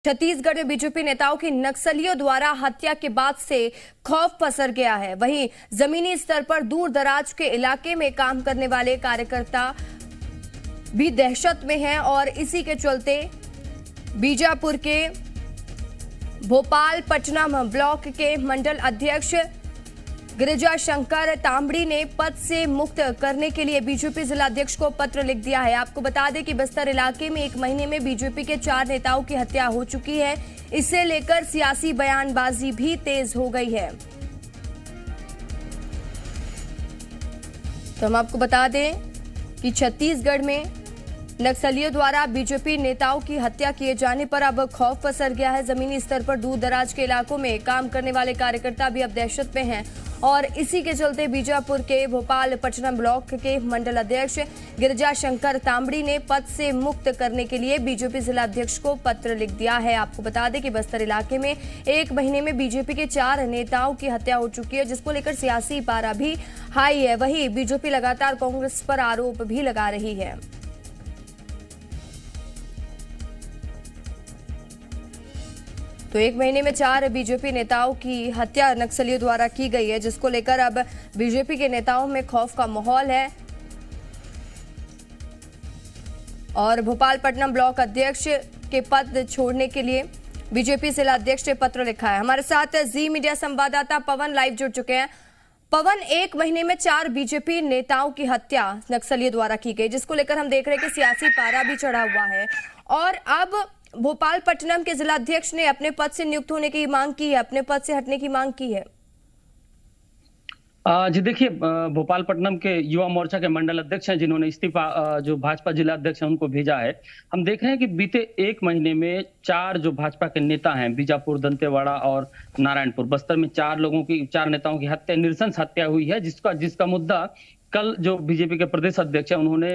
छत्तीसगढ़ में बीजेपी नेताओं की नक्सलियों द्वारा हत्या के बाद से खौफ पसर गया है। वहीं जमीनी स्तर पर दूर दराज के इलाके में काम करने वाले कार्यकर्ता भी दहशत में हैं और इसी के चलते बीजापुर के भोपालपट्टनम ब्लॉक के मंडल अध्यक्ष गिरिजा शंकर तांबड़ी ने पद से मुक्त करने के लिए बीजेपी जिलाध्यक्ष को पत्र लिख दिया है। आपको बता दें कि बस्तर इलाके में एक महीने में बीजेपी के 4 नेताओं की हत्या हो चुकी है। इसे लेकर सियासी बयानबाजी भी तेज हो गई है। तो हम आपको बता दें कि छत्तीसगढ़ में नक्सलियों द्वारा बीजेपी नेताओं की हत्या किए जाने पर अब खौफ पसर गया है। जमीनी स्तर पर दूर दराज के इलाकों में काम करने वाले कार्यकर्ता भी अब दहशत में हैं और इसी के चलते बीजापुर के भोपालपट्टनम ब्लॉक के मंडल अध्यक्ष गिरिजा शंकर तांबड़ी ने पद से मुक्त करने के लिए बीजेपी जिलाध्यक्ष को पत्र लिख दिया है। आपको बता दें कि बस्तर इलाके में एक महीने में बीजेपी के 4 नेताओं की हत्या हो चुकी है, जिसको लेकर सियासी पारा भी हाई है। वहीं बीजेपी लगातार कांग्रेस पर आरोप भी लगा रही है। तो एक महीने में 4 बीजेपी नेताओं की हत्या नक्सलियों द्वारा की गई है, जिसको लेकर अब बीजेपी के नेताओं में खौफ का माहौल है और भोपालपट्टनम ब्लॉक अध्यक्ष के पद छोड़ने के लिए बीजेपी जिलाध्यक्ष ने पत्र लिखा है। हमारे साथ जी मीडिया संवाददाता पवन लाइव जुड़ चुके हैं। पवन, एक महीने में 4 बीजेपी नेताओं की हत्या नक्सलियों द्वारा की गई, जिसको लेकर हम देख रहे हैं कि सियासी पारा भी चढ़ा हुआ है और अब भोपालपट्टनम के जिलाध्यक्ष ने अपने पद से नियुक्त होने की मांग की है, अपने पद से हटने की मांग की है। जी देखिए, भोपालपट्टनम के युवा मोर्चा के मंडल अध्यक्ष हैं जिन्होंने इस्तीफा जो भाजपा जिला अध्यक्ष हैं उनको भेजा है। हम देख रहे हैं कि बीते एक महीने में 4 जो भाजपा के नेता हैं, बीजापुर, दंतेवाड़ा और नारायणपुर, बस्तर में 4 नेताओं की हत्या, नृशंस हत्या हुई है, जिसका मुद्दा कल जो बीजेपी के प्रदेश अध्यक्ष है उन्होंने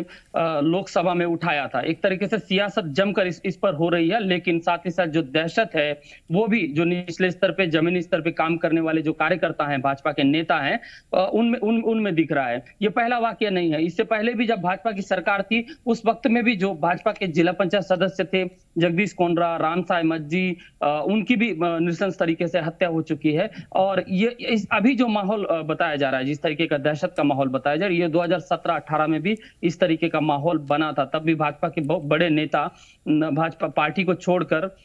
लोकसभा में उठाया था। एक तरीके से सियासत जमकर इस पर हो रही है, लेकिन साथ ही साथ जो दहशत है वो भी जो निचले स्तर पे, जमीनी स्तर पे काम करने वाले जो कार्यकर्ता हैं, भाजपा के नेता हैं, उनमें दिख रहा है। ये पहला वाकया नहीं है। इससे पहले भी जब भाजपा की सरकार थी उस वक्त में भी जो भाजपा के जिला पंचायत सदस्य थे, जगदीश कोंडरा, रामसाय मज्जी, उनकी भी नृशंस तरीके से हत्या हो चुकी है। और ये अभी जो माहौल बताया जा रहा है, जिस तरीके का दहशत का माहौल बताया, ये 2017-18 में भी इस तरीके का माहौल बना था। तब भी भाजपा के बहुत बड़े नेता भाजपा पार्टी को छोड़कर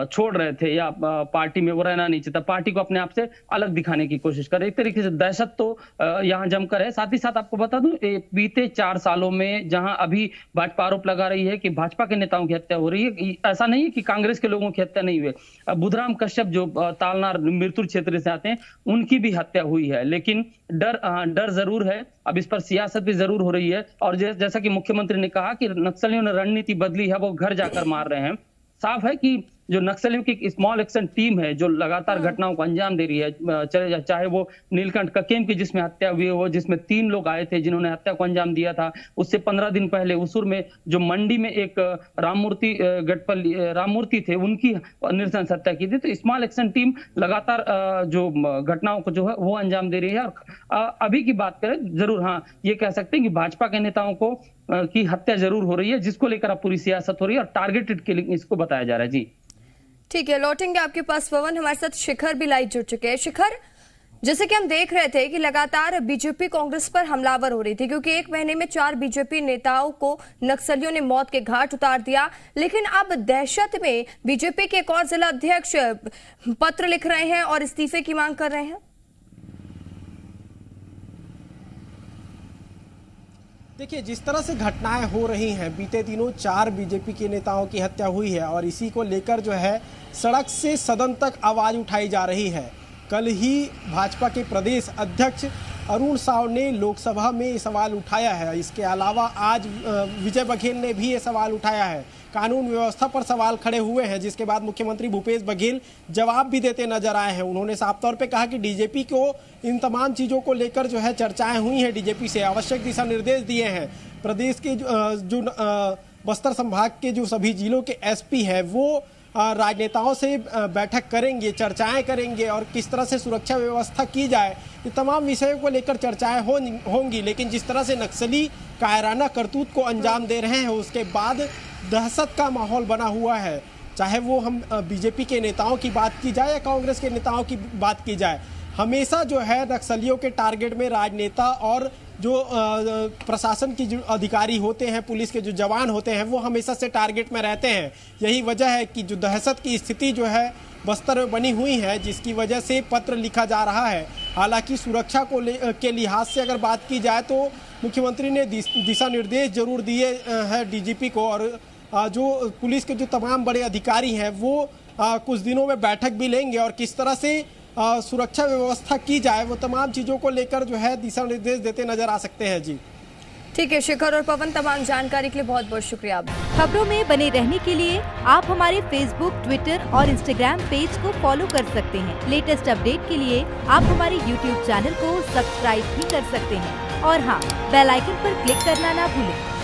छोड़ रहे थे या पार्टी में वो रहना नहीं चाहता, पार्टी को अपने आप से अलग दिखाने की कोशिश कर रहे। एक तरीके से दहशत तो यहाँ जमकर है। साथ ही साथ आपको बता दूं, बीते 4 सालों में जहां अभी भाजपा आरोप लगा रही है कि भाजपा के नेताओं की हत्या हो रही है, ऐसा नहीं है कि कांग्रेस के लोगों की हत्या नहीं हुई। बुधराम कश्यप जो तालनार मिरतुर क्षेत्र से आते हैं, उनकी भी हत्या हुई है। लेकिन डर जरूर है। अब इस पर सियासत भी जरूर हो रही है और जैसा कि मुख्यमंत्री ने कहा कि नक्सलियों ने रणनीति बदली है, वो घर जाकर मार रहे हैं। साफ है कि जो नक्सलियों की स्मॉल एक्शन टीम है जो लगातार घटनाओं को अंजाम दे रही है, चाहे वो नीलकंठ ककेम की जिसमें हत्या हुई हो, जिसमें 3 लोग आए थे जिन्होंने हत्या को अंजाम दिया था। उससे 15 दिन पहले उसूर में जो मंडी में एक राममूर्ति थे, उनकी नृशंस हत्या की थी। तो स्मॉल एक्शन टीम लगातार जो घटनाओं को जो है वो अंजाम दे रही है। और अभी की बात करें, जरूर हाँ ये कह सकते हैं कि भाजपा के नेताओं को की हत्या जरूर हो रही है, जिसको लेकर अब पूरी सियासत हो रही है और टारगेटेड किलिंग इसको बताया जा रहा है। जी ठीक है, लौटेंगे आपके पास पवन। हमारे साथ शिखर भी लाइव जुड़ चुके हैं। शिखर, जैसे कि हम देख रहे थे कि लगातार बीजेपी कांग्रेस पर हमलावर हो रही थी, क्योंकि एक महीने में 4 बीजेपी नेताओं को नक्सलियों ने मौत के घाट उतार दिया। लेकिन अब दहशत में बीजेपी के एक और जिला अध्यक्ष पत्र लिख रहे हैं और इस्तीफे की मांग कर रहे हैं। देखिए, जिस तरह से घटनाएं हो रही हैं, बीते दिनों 4 बीजेपी के नेताओं की हत्या हुई है और इसी को लेकर जो है सड़क से सदन तक आवाज उठाई जा रही है। कल ही भाजपा के प्रदेश अध्यक्ष अरुण साव ने लोकसभा में ये सवाल उठाया है। इसके अलावा आज विजय बघेल ने भी ये सवाल उठाया है। कानून व्यवस्था पर सवाल खड़े हुए हैं, जिसके बाद मुख्यमंत्री भूपेश बघेल जवाब भी देते नजर आए हैं। उन्होंने साफ तौर पे कहा कि डीजीपी को इन तमाम चीज़ों को लेकर जो है चर्चाएं हुई हैं, डीजीपी से आवश्यक दिशा निर्देश दिए हैं। प्रदेश के जो बस्तर संभाग के जो सभी जिलों के एसपी हैं वो राजनेताओं से बैठक करेंगे, चर्चाएं करेंगे और किस तरह से सुरक्षा व्यवस्था की जाए, ये तमाम विषयों को लेकर चर्चाएं होंगी। लेकिन जिस तरह से नक्सली कायराना करतूत को अंजाम दे रहे हैं, उसके बाद दहशत का माहौल बना हुआ है। चाहे वो हम बीजेपी के नेताओं की बात की जाए या कांग्रेस के नेताओं की बात की जाए, हमेशा जो है नक्सलियों के टारगेट में राजनेता और जो प्रशासन की जो अधिकारी होते हैं, पुलिस के जो जवान होते हैं, वो हमेशा से टारगेट में रहते हैं। यही वजह है कि जो दहशत की स्थिति जो है बस्तर में बनी हुई है, जिसकी वजह से पत्र लिखा जा रहा है। हालांकि सुरक्षा के लिहाज से अगर बात की जाए तो मुख्यमंत्री ने दिशा निर्देश जरूर दिए हैं डीजीपी को, और जो पुलिस के जो तमाम बड़े अधिकारी हैं वो कुछ दिनों में बैठक भी लेंगे और किस तरह से सुरक्षा व्यवस्था की जाए, वो तमाम चीज़ों को लेकर जो है दिशा निर्देश देते नजर आ सकते हैं। जी ठीक है शिखर और पवन, तमाम जानकारी के लिए बहुत बहुत शुक्रिया। खबरों में बने रहने के लिए आप हमारे फेसबुक, ट्विटर और इंस्टाग्राम पेज को फॉलो कर सकते हैं। लेटेस्ट अपडेट के लिए आप हमारे यूट्यूब चैनल को सब्सक्राइब भी कर सकते हैं और हाँ, बेल आइकन पर क्लिक करना ना भूलें।